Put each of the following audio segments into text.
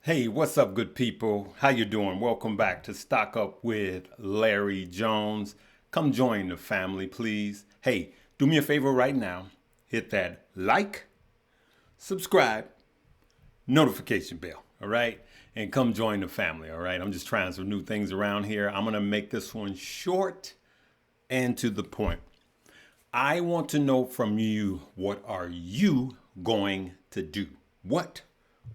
Hey, what's up, good people? How you doing? Welcome back to Stock Up with Larry Jones. Come join the family, please. Hey, do me a favor right now. Hit that like, subscribe, notification bell, all right? And come join the family, all right? I'm just trying some new things around here. I'm going to make this one short and to the point. I want to know from you, what are you going to do? What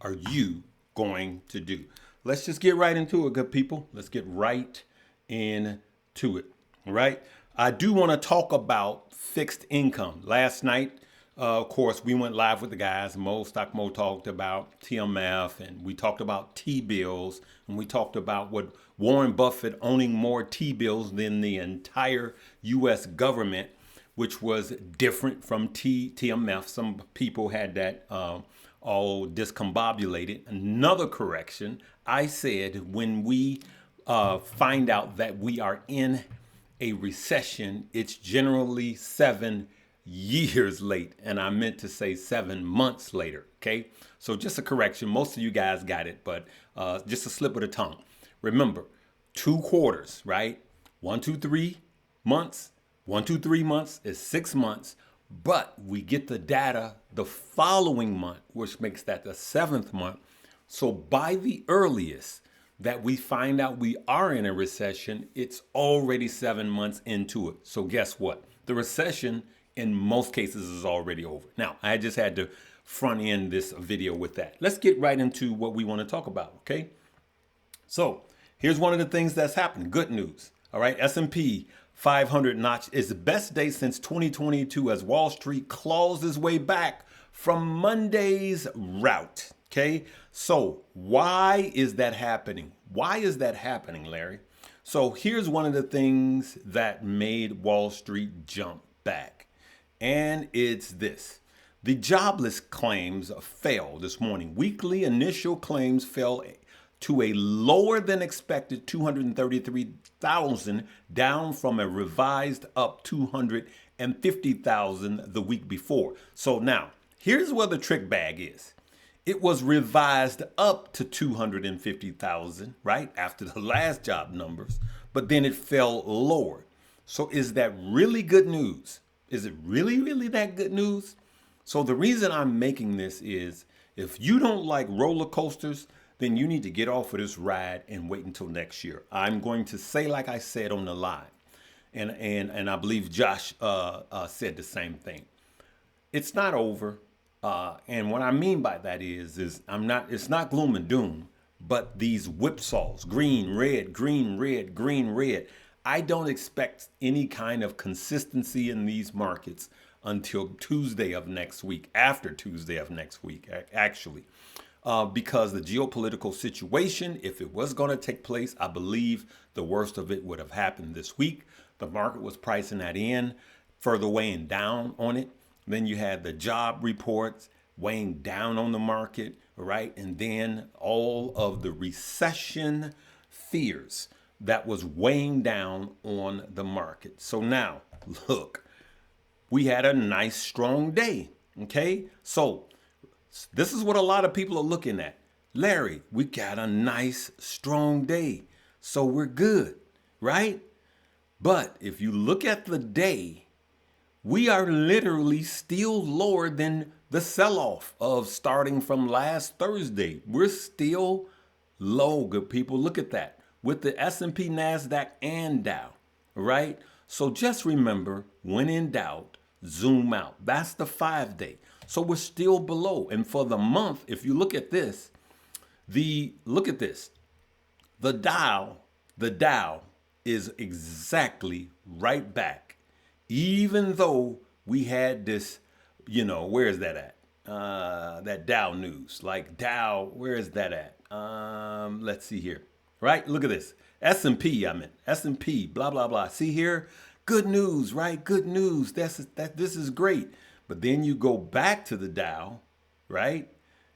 are you going to do? Let's just get right into it, good people. Let's get right into it. All right. I do want to talk about fixed income. Last night, of course, we went live with the guys. Stock Mo talked about TMF, and we talked about T-bills, and we talked about what Warren Buffett owning more T-bills than the entire U.S. government, which was different from TMF. Some people had that all discombobulated. Another correction, I said when we find out that we are in a recession, it's generally 7 years late. And I meant to say 7 months later, okay? So just a correction. Most of you guys got it, but just a slip of the tongue. Remember, 2 quarters, right? 1, 2, 3 months. 1, 2, 3 months is 6 months, but we get the data the following month, which makes that the 7th month. So by the earliest that we find out we are in a recession, it's already 7 months into it. So guess what? The recession in most cases is already over. Now, I just had to front end this video with that. Let's get right into what we want to talk about, okay? So here's one of the things that's happened. Good news. All right, S&P 500 notch is the best day since 2022 as Wall Street claws its way back from Monday's rout. Okay, so why is that happening? Why is that happening, Larry? So here's one of the things that made Wall Street jump back, and it's this. The jobless claims fell this morning. Weekly initial claims fell to a lower than expected 233,000, down from a revised up 250,000 the week before. So now, here's where the trick bag is. It was revised up to 250,000, right, after the last job numbers, but then it fell lower. So is that really good news? Is it really that good news? So the reason I'm making this is, if you don't like roller coasters, then you need to get off of this ride and wait until next year. I'm going to say, like I said on the line, and I believe Josh said the same thing. It's not over, and what I mean by that is it's not gloom and doom, but these whipsaws, green, red, green, red, green, red. I don't expect any kind of consistency in these markets until Tuesday of next week, after Tuesday of next week, actually. Because the geopolitical situation, if it was going to take place, I believe the worst of it would have happened this week. The market was pricing that in, further weighing down on it. Then you had the job reports weighing down on the market, right? And then all of the recession fears that was weighing down on the market. So now, look, we had a nice, strong day, okay? So this is what a lot of people are looking at. Larry, we got a nice, strong day, so we're good, right? But if you look at the day, we are literally still lower than the sell-off of starting from last Thursday. We're still low, good people. Look at that. With the S&P, NASDAQ, and Dow, right? So just remember, when in doubt, zoom out. That's the 5-day. So we're still below. And for the month, if you look at this, look at this. The Dow is exactly right back. Even though we had this, where is that at? That Dow news. Like Dow, where is that at? Let's see here. Right? Look at this. S&P, S&P, blah, blah, blah. See here? Good news, right? Good news. This is great. But then you go back to the Dow, right?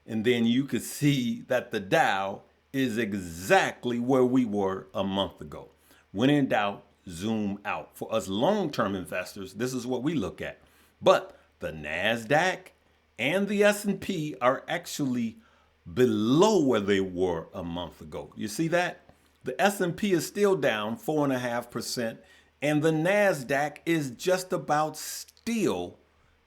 And then you could see that the Dow is exactly where we were a month ago. When in doubt, zoom out. For us long-term investors, this is what we look at. But the NASDAQ and the S&P are actually below where they were a month ago. You see that? The S&P is still down 4.5%, and the NASDAQ is just about still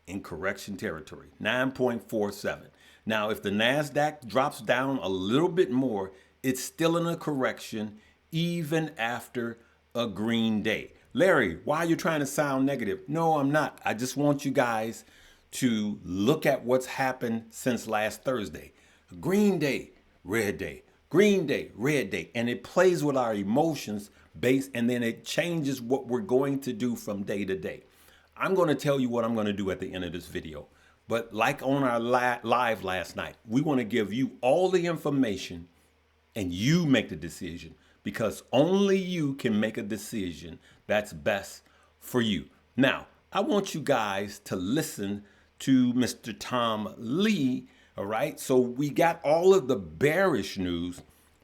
in correction territory, 9.47. Now, if the NASDAQ drops down a little bit more, it's still in a correction even after a green day. Larry, why are you trying to sound negative? No, I'm not. I just want you guys to look at what's happened since last Thursday. Green day, red day, green day, red day. And it plays with our emotions based, and then it changes what we're going to do from day to day. I'm going to tell you what I'm going to do at the end of this video. But like on our live last night, we want to give you all the information and you make the decision, because only you can make a decision that's best for you. Now, I want you guys to listen to Mr. Tom Lee, all right? So we got all of the bearish news,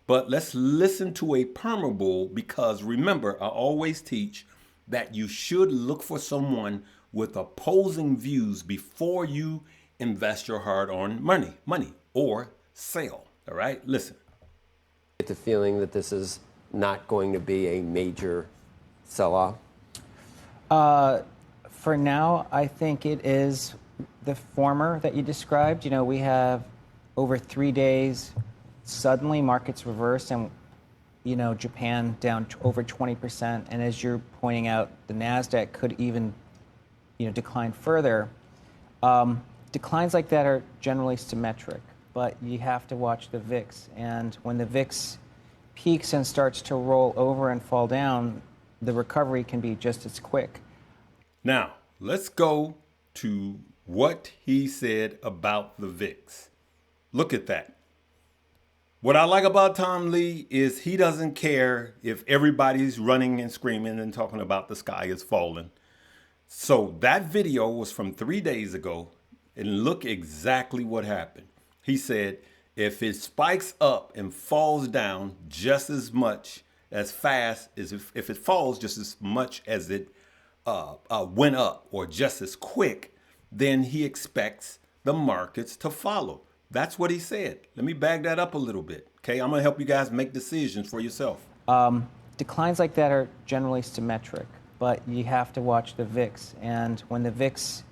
but let's listen to a perma bull, because remember, I always teach that you should look for someone with opposing views before you invest your hard-earned money or sell, all right? Listen. Get the feeling that this is not going to be a major sell-off? For now, I think it is the former that you described. You know, we have over 3 days, suddenly markets reversed, and, you know, Japan down over 20%. And as you're pointing out, the NASDAQ could even, you know, decline further. Declines like that are generally symmetric, but you have to watch the VIX. And when the VIX peaks and starts to roll over and fall down, the recovery can be just as quick. Now, let's go to what he said about the VIX. Look at that. What I like about Tom Lee is he doesn't care if everybody's running and screaming and talking about the sky is falling. So that video was from 3 days ago, and look exactly what happened. He said, if it spikes up and falls down just as much as fast as if it falls just as much as it went up, or just as quick, then he expects the markets to follow. That's what he said. Let me bag that up a little bit. Okay, I'm gonna help you guys make decisions for yourself. Declines like that are generally symmetric, but you have to watch the VIX. And when the VIX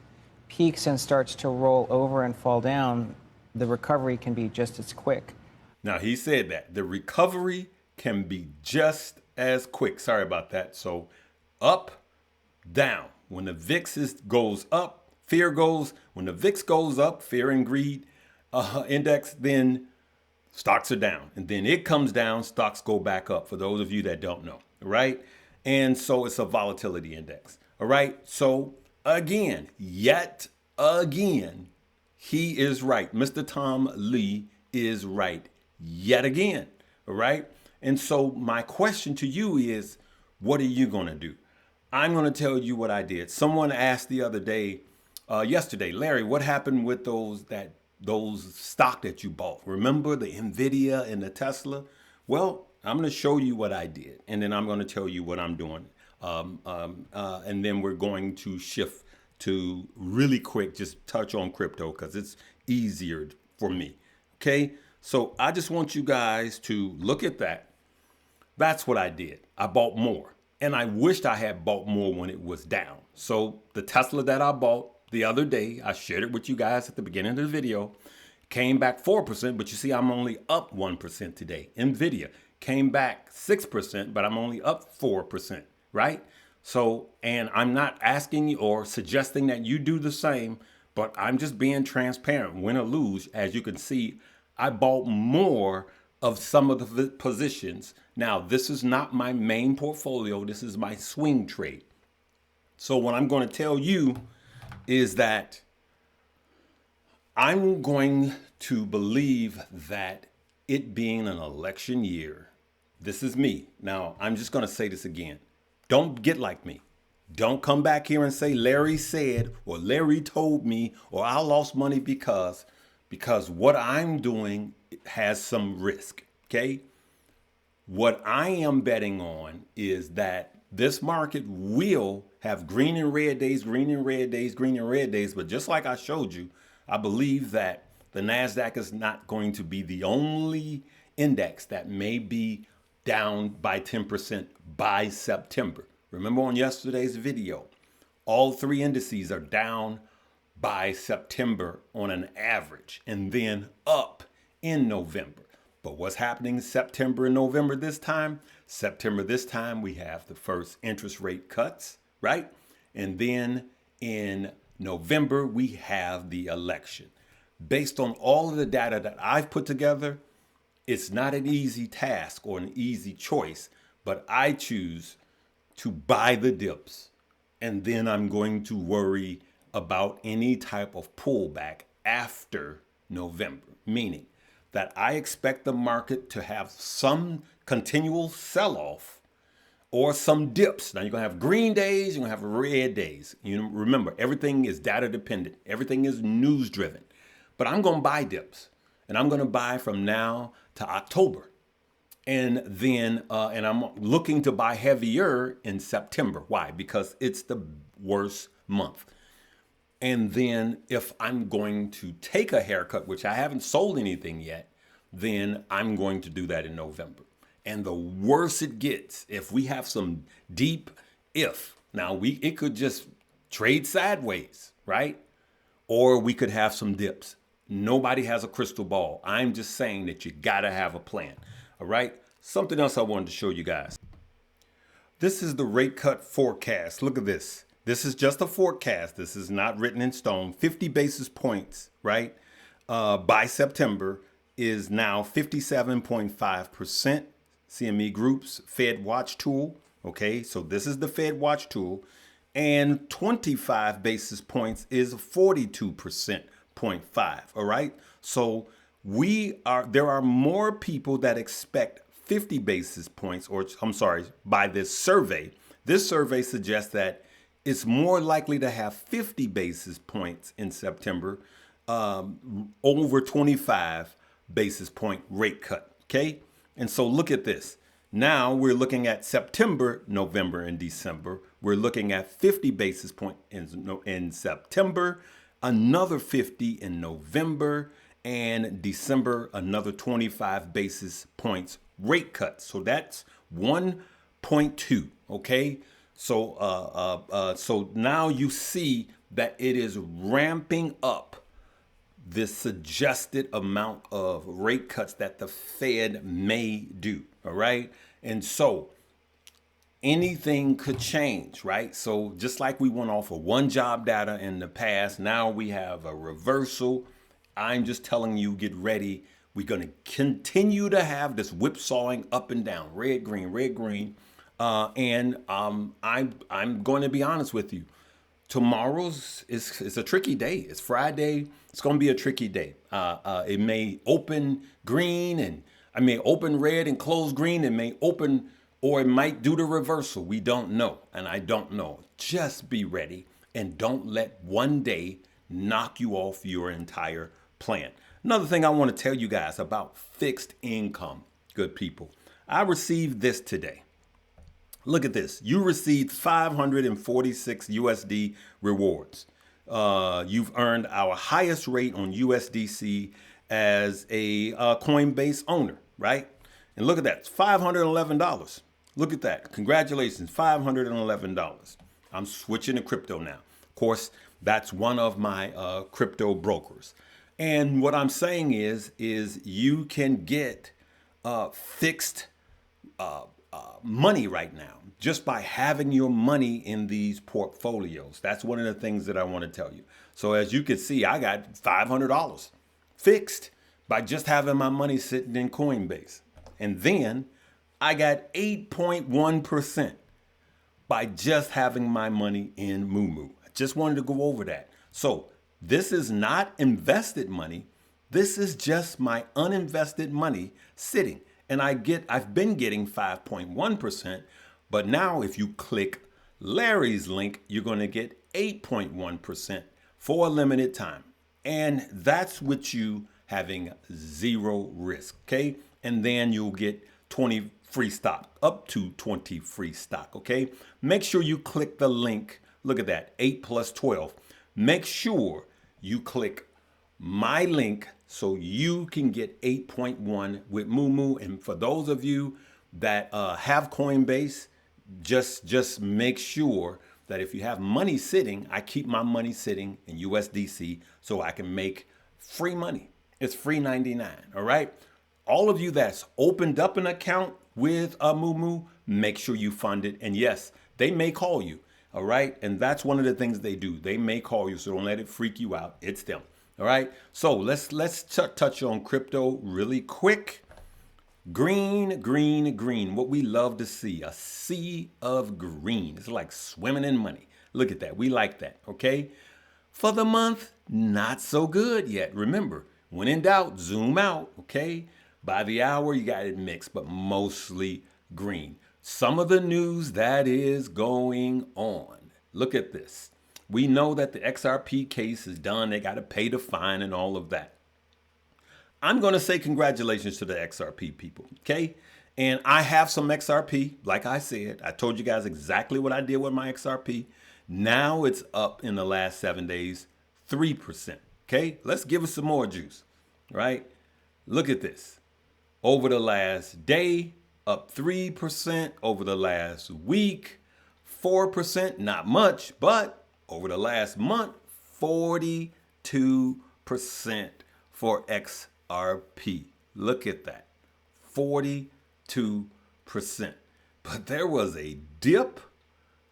peaks and starts to roll over and fall down, the recovery can be just as quick. Now, he said that the recovery can be just as quick. Sorry about that. So up, down. When the VIX goes up, fear goes. When the VIX goes up, fear and greed index, then stocks are down. And then it comes down, stocks go back up, for those of you that don't know, right? And so it's a volatility index, all right? So again, yet again, he is right. Mr. Tom Lee is right yet again, all right? And so my question to you is, what are you going to do? I'm going to tell you what I did. Someone asked the other day, yesterday, Larry, what happened with those stock that you bought? Remember the Nvidia and the Tesla? Well, I'm going to show you what I did, and then I'm going to tell you what I'm doing. And then we're going to shift to really quick, just touch on crypto because it's easier for me. Okay, so I just want you guys to look at that. That's what I did. I bought more, and I wished I had bought more when it was down. So the Tesla that I bought the other day, I shared it with you guys at the beginning of the video, came back 4%, but you see I'm only up 1% today. Nvidia came back 6%, but I'm only up 4%, right? So, and I'm not asking you or suggesting that you do the same, but I'm just being transparent, win or lose. As you can see, I bought more of some of the positions. Now, this is not my main portfolio. This is my swing trade. So what I'm going to tell you is that I'm going to believe that it being an election year, this is me. Now, I'm just going to say this again. Don't get like me. Don't come back here and say Larry said or Larry told me or I lost money because what I'm doing has some risk, okay? What I am betting on is that this market will have green and red days, green and red days, green and red days. But just like I showed you, I believe that The NASDAQ is not going to be the only index that may be down by 10% by September. Remember on yesterday's video, all three indices are down by September on an average and then up in November. But what's happening September and November this time? September this time, we have the first interest rate cuts, right? And then in November, we have the election. Based on all of the data that I've put together, it's not an easy task or an easy choice, but I choose to buy the dips. And then I'm going to worry about any type of pullback after November, meaning that I expect the market to have some continual sell-off or some dips. Now you're gonna have green days, you're gonna have red days. You know, remember, everything is data dependent. Everything is news driven. But I'm gonna buy dips, and I'm gonna buy from now to October. And then, and I'm looking to buy heavier in September. Why? Because it's the worst month. And then if I'm going to take a haircut, which I haven't sold anything yet, then I'm going to do that in November. And the worse it gets, if we have some deep now it could just trade sideways, right? Or we could have some dips. Nobody has a crystal ball. I'm just saying that you gotta have a plan, all right? Something else I wanted to show you guys. This is the rate cut forecast. Look at this. This is just a forecast. This is not written in stone. 50 basis points, right? By September is now 57.5%. CME Group's Fed Watch tool. Okay, so this is the Fed Watch tool. And 25 basis points is 42.5. All right. So there are more people that expect 50 basis points, or I'm sorry, by this survey. This survey suggests that it's more likely to have 50 basis points in September over 25 basis point rate cut. Okay. And so look at this. Now we're looking at September, November, and December. We're looking at 50 basis points in September, another 50 in November, and December, another 25 basis points rate cut. So that's 1.2. Okay. So now you see that it is ramping up this suggested amount of rate cuts that the Fed may do. All right. And so anything could change, right? So just like we went off of one job data in the past, now we have a reversal. I'm just telling you, get ready. We're going to continue to have this whipsawing up and down, red, green, red, green. And I'm going to be honest with you. Tomorrow's is a tricky day. It's Friday. It's going to be a tricky day. It may open green, and I may open red and close green. It may open, or it might do the reversal. We don't know, and I don't know. Just be ready, and don't let one day knock you off your entire plan. Another thing I want to tell you guys about fixed income, good people. I received this today. Look at this. You received 546 USD rewards. You've earned our highest rate on USDC as a Coinbase owner, right? And look at that. It's $511. Look at that. Congratulations. $511. I'm switching to crypto now. Of course, that's one of my crypto brokers. And what I'm saying is you can get fixed money right now just by having your money in these portfolios. That's one of the things that I want to tell you. So as you can see, I got $500 fixed by just having my money sitting in Coinbase. And then I got 8.1% by just having my money in Moomoo. I just wanted to go over that. So this is not invested money. This is just my uninvested money sitting. And I've been getting 5.1%, but now if you click Larry's link, you're going to get 8.1% for a limited time. And that's with you having zero risk, okay? And then you'll get 20 free stock, up to 20 free stock, okay? Make sure you click the link. Look at that, 8 plus 12. Make sure you click my link so you can get 8.1 with Moo. And for those of you that have Coinbase, just make sure that if you have money sitting, I keep my money sitting in USDC so I can make free money. It's free 99. All right. All of you that's opened up an account with Moo, make sure you fund it. And yes, they may call you. All right. And that's one of the things they do. They may call you. So don't let it freak you out. It's them. All right. So let's touch on crypto really quick. Green, green, green. What we love to see, a sea of green. It's like swimming in money. Look at that. We like that. Okay. For the month, not so good yet. Remember, when in doubt, zoom out. Okay. By the hour, you got it mixed, but mostly green. Some of the news that is going on. Look at this. We know that the XRP case is done. They got to pay the fine and all of that. I'm going to say congratulations to the XRP people, okay? And I have some XRP, like I said. I told you guys exactly what I did with my XRP. Now it's up in the last 7 days, 3%, okay? Let's give it some more juice, right? Look at this. Over the last day, up 3%. Over the last week, 4%. Not much, but over the last month, 42% for XRP. Look at that. 42%. But there was a dip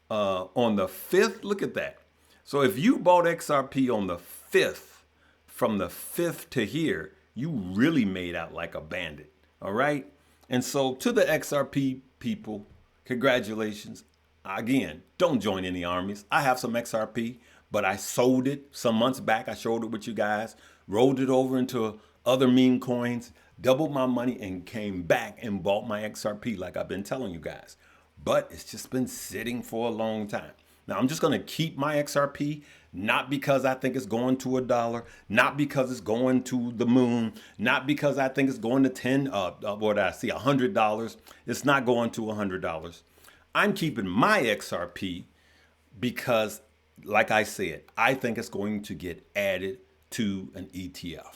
on the 5th. Look at that. So if you bought XRP on the 5th, from the 5th to here, you really made out like a bandit. All right. And so to the XRP people, congratulations. Again, don't join any armies. I have some XRP, but I sold it some months back. I showed it with you guys, rolled it over into other meme coins, doubled my money, and came back and bought my XRP like I've been telling you guys. But it's just been sitting for a long time. Now, I'm just going to keep my XRP, not because I think it's going to $1, not because it's going to the moon, not because I think it's going to $100. It's not going to $100. I'm keeping my XRP because, like I said, I think it's going to get added to an ETF.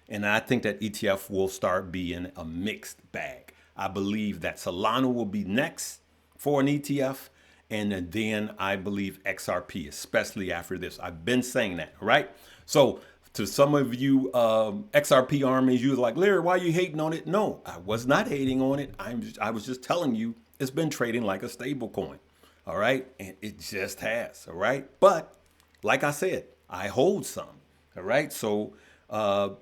And I think that ETF will start being a mixed bag. I believe that Solana will be next for an ETF. And then I believe XRP, especially after this. I've been saying that, right? So to some of you XRP armies, you was like, Larry, why are you hating on it? No, I was not hating on it. I was just telling you it's been trading like a stable coin. All right. And it just has. All right. But like I said, I hold some. All right. So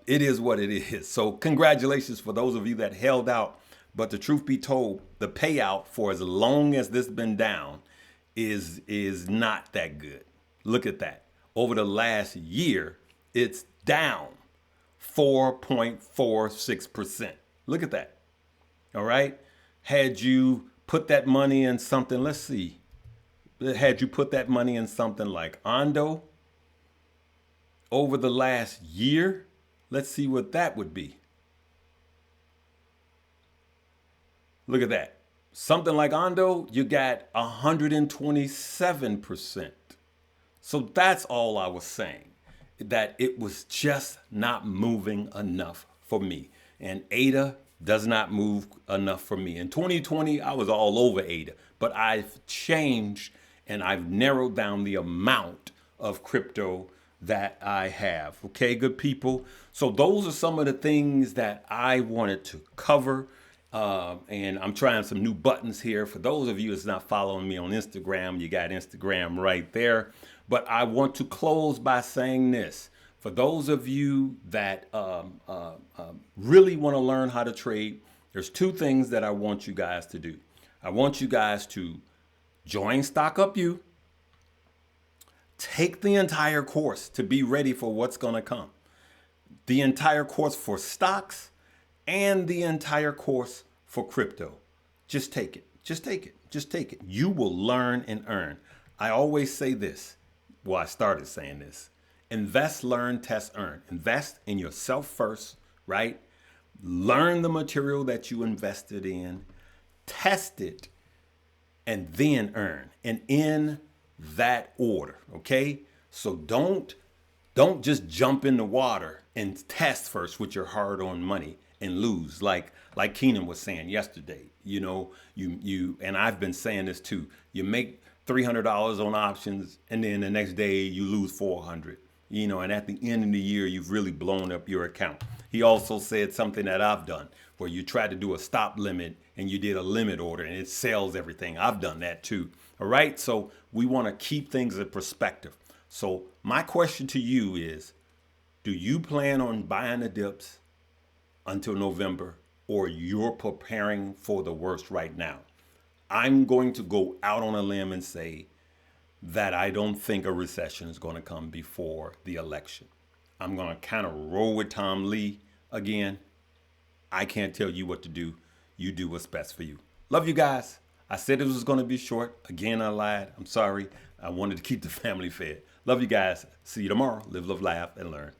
it is what it is. So congratulations for those of you that held out. But the truth be told, the payout for as long as this has been down is not that good. Look at that. Over the last year, it's down 4.46%. Look at that. All right. Had you put that money in something, let's see. Had you put that money in something like Ondo over the last year, let's see what that would be. Look at that. Something like Ondo, you got 127%. So that's all I was saying, that it was just not moving enough for me. And ADA does not move enough for me. In 2020, I was all over ADA, but I've changed and I've narrowed down the amount of crypto that I have. Okay, good people. So those are some of the things that I wanted to cover. And I'm trying some new buttons here. For those of you that's not following me on Instagram, you got Instagram right there. But I want to close by saying this. For those of you that really want to learn how to trade, there's two things that I want you guys to do. I want you guys to join Stock Up You. Take the entire course to be ready for what's going to come. The entire course for stocks and the entire course for crypto. Just take it. Just take it. Just take it. You will learn and earn. I always say this. Well, I started saying this. Invest, learn, test, earn. Invest in yourself first, right? Learn the material that you invested in. Test it. And then earn. And in that order, okay? So don't Don't just jump in the water and test first with your hard-earned money and lose. Like Keenan was saying yesterday. You know, you and I've been saying this too. You make $300 on options, and then the next day you lose 400. You know, and at the end of the year, you've really blown up your account. He also said something that I've done, where you try to do a stop limit and you did a limit order and it sells everything. I've done that too. All right. So we want to keep things in perspective. So my question to you is, do you plan on buying the dips until November, or you're preparing for the worst right now? I'm going to go out on a limb and say that I don't think a recession is going to come before the election. I'm going to kind of roll with Tom Lee again. I can't tell you what to do. You do what's best for you. Love you guys. I said it was going to be short. Again, I lied. I'm sorry. I wanted to keep the family fed. Love you guys. See you tomorrow. Live, love, laugh, and learn.